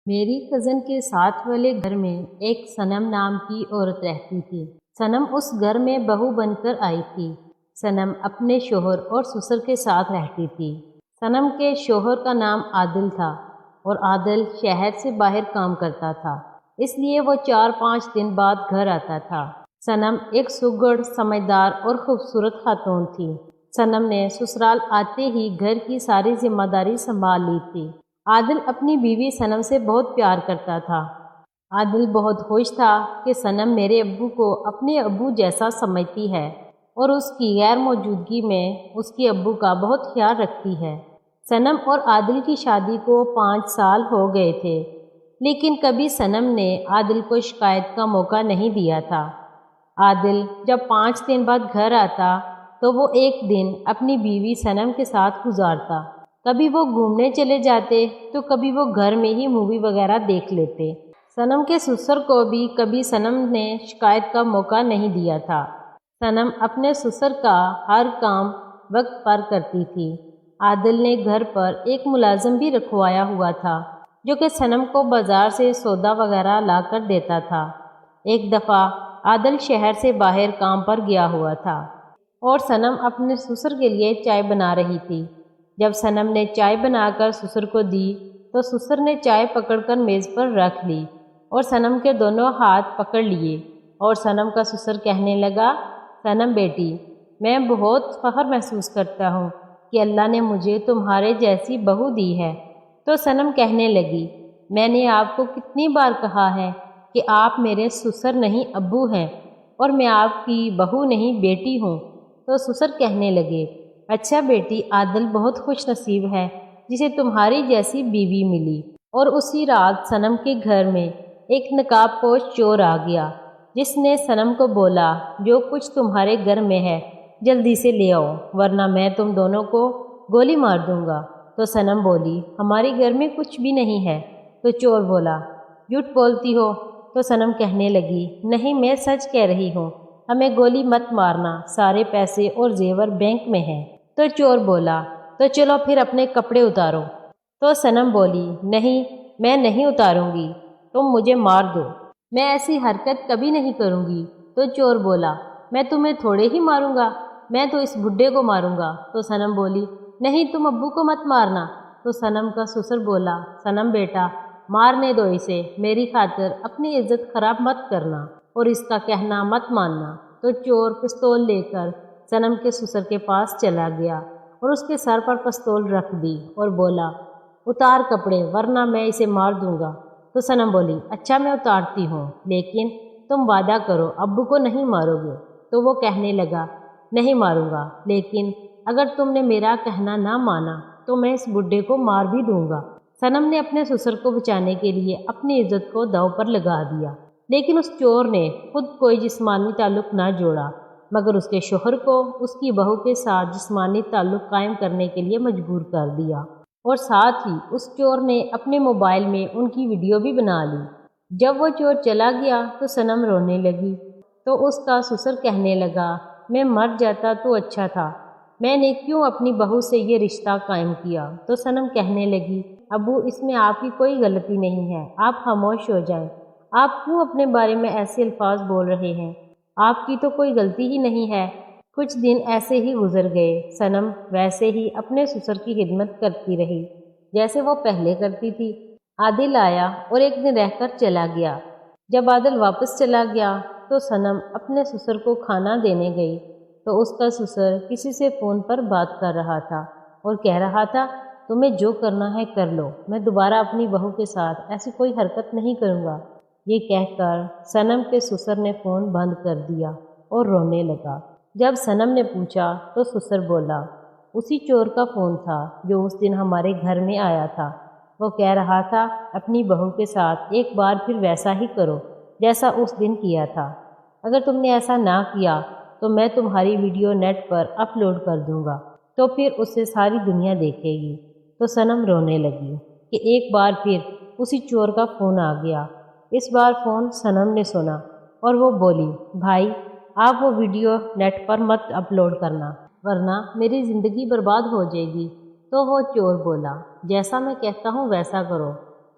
میری کزن کے ساتھ والے گھر میں ایک صنم نام کی عورت رہتی تھی۔ صنم اس گھر میں بہو بن کر آئی تھی۔ صنم اپنے شوہر اور سسر کے ساتھ رہتی تھی۔ صنم کے شوہر کا نام عادل تھا اور عادل شہر سے باہر کام کرتا تھا، اس لیے وہ 4-5 دن بعد گھر آتا تھا۔ صنم ایک سگڑ، سمجھدار اور خوبصورت خاتون تھی۔ صنم نے سسرال آتے ہی گھر کی ساری ذمہ داری سنبھال لی تھی۔ عادل اپنی بیوی صنم سے بہت پیار کرتا تھا۔ عادل بہت خوش تھا کہ صنم میرے ابو کو اپنے ابو جیسا سمجھتی ہے اور اس کی غیر موجودگی میں اس کے ابو کا بہت خیال رکھتی ہے۔ صنم اور عادل کی شادی کو 5 سال ہو گئے تھے، لیکن کبھی صنم نے عادل کو شکایت کا موقع نہیں دیا تھا۔ عادل جب 5 دن بعد گھر آتا تو وہ ایک دن اپنی بیوی صنم کے ساتھ گزارتا۔ کبھی وہ گھومنے چلے جاتے تو کبھی وہ گھر میں ہی مووی وغیرہ دیکھ لیتے۔ صنم کے سسر کو بھی کبھی صنم نے شکایت کا موقع نہیں دیا تھا۔ صنم اپنے سسر کا ہر کام وقت پر کرتی تھی۔ عادل نے گھر پر ایک ملازم بھی رکھوایا ہوا تھا جو کہ صنم کو بازار سے سودا وغیرہ لا کر دیتا تھا۔ ایک دفعہ عادل شہر سے باہر کام پر گیا ہوا تھا اور صنم اپنے سسر کے لیے چائے بنا رہی تھی۔ جب صنم نے چائے بنا کر سسر کو دی تو سسر نے چائے پکڑ کر میز پر رکھ لی اور صنم کے دونوں ہاتھ پکڑ لیے اور صنم کا سسر کہنے لگا، صنم بیٹی، میں بہت فخر محسوس کرتا ہوں کہ اللہ نے مجھے تمہارے جیسی بہو دی ہے۔ تو صنم کہنے لگی، میں نے آپ کو کتنی بار کہا ہے کہ آپ میرے سسر نہیں ابو ہیں اور میں آپ کی بہو نہیں بیٹی ہوں۔ تو سسر کہنے لگے، اچھا بیٹی، عادل بہت خوش نصیب ہے جسے تمہاری جیسی بیوی ملی۔ اور اسی رات صنم کے گھر میں ایک نقاب پوش چور آ گیا جس نے صنم کو بولا، جو کچھ تمہارے گھر میں ہے جلدی سے لے آؤ ورنہ میں تم دونوں کو گولی مار دوں گا۔ تو صنم بولی، ہمارے گھر میں کچھ بھی نہیں ہے۔ تو چور بولا، جھوٹ بولتی ہو؟ تو صنم کہنے لگی، نہیں، میں سچ کہہ رہی ہوں، ہمیں گولی مت مارنا، سارے پیسے اور زیور بینک میں ہیں۔ تو چور بولا، تو چلو پھر اپنے کپڑے اتارو۔ تو صنم بولی، نہیں، میں نہیں اتاروں گی، تم مجھے مار دو، میں ایسی حرکت کبھی نہیں کروں گی۔ تو چور بولا، میں تمہیں تھوڑے ہی ماروں گا، میں تو اس بڈھے کو ماروں گا۔ تو صنم بولی، نہیں، تم ابو کو مت مارنا۔ تو صنم کا سسر بولا، صنم بیٹا، مارنے دو اسے، میری خاطر اپنی عزت خراب مت کرنا اور اس کا کہنا مت ماننا۔ تو چور پستول لے کر صنم کے سسر کے پاس چلا گیا اور اس کے سر پر پستول رکھ دی اور بولا، اتار کپڑے ورنہ میں اسے مار دوں گا۔ تو صنم بولی، اچھا میں اتارتی ہوں، لیکن تم وعدہ کرو ابو کو نہیں مارو گے۔ تو وہ کہنے لگا، نہیں ماروں گا، لیکن اگر تم نے میرا کہنا نہ مانا تو میں اس بڈھے کو مار بھی دوں گا۔ صنم نے اپنے سسر کو بچانے کے لیے اپنی عزت کو داؤ پر لگا دیا، لیکن اس چور نے خود کوئی جسمانی تعلق نہ جوڑا مگر اس کے شوہر کو اس کی بہو کے ساتھ جسمانی تعلق قائم کرنے کے لیے مجبور کر دیا، اور ساتھ ہی اس چور نے اپنے موبائل میں ان کی ویڈیو بھی بنا لی۔ جب وہ چور چلا گیا تو صنم رونے لگی تو اس کا سسر کہنے لگا، میں مر جاتا تو اچھا تھا، میں نے کیوں اپنی بہو سے یہ رشتہ قائم کیا۔ تو صنم کہنے لگی، ابو، اس میں آپ کی کوئی غلطی نہیں ہے، آپ خاموش ہو جائیں، آپ کیوں اپنے بارے میں ایسے الفاظ بول رہے ہیں، آپ کی تو کوئی غلطی ہی نہیں ہے۔ کچھ دن ایسے ہی گزر گئے۔ صنم ویسے ہی اپنے سسر کی خدمت کرتی رہی جیسے وہ پہلے کرتی تھی۔ عادل آیا اور ایک دن رہ کر چلا گیا۔ جب عادل واپس چلا گیا تو صنم اپنے سسر کو کھانا دینے گئی تو اس کا سسر کسی سے فون پر بات کر رہا تھا اور کہہ رہا تھا، تمہیں جو کرنا ہے کر لو، میں دوبارہ اپنی بہو کے ساتھ ایسی کوئی حرکت نہیں کروں گا۔ یہ کہہ کر صنم کے سسر نے فون بند کر دیا اور رونے لگا۔ جب صنم نے پوچھا تو سسر بولا، اسی چور کا فون تھا جو اس دن ہمارے گھر میں آیا تھا، وہ کہہ رہا تھا اپنی بہو کے ساتھ ایک بار پھر ویسا ہی کرو جیسا اس دن کیا تھا، اگر تم نے ایسا نہ کیا تو میں تمہاری ویڈیو نیٹ پر اپلوڈ کر دوں گا، تو پھر اسے ساری دنیا دیکھے گی۔ تو صنم رونے لگی کہ ایک بار پھر اسی چور کا فون آ گیا۔ اس بار فون صنم نے سنا اور وہ بولی، بھائی، آپ وہ ویڈیو نیٹ پر مت اپلوڈ کرنا ورنہ میری زندگی برباد ہو جائے گی۔ تو وہ چور بولا، جیسا میں کہتا ہوں ویسا کرو،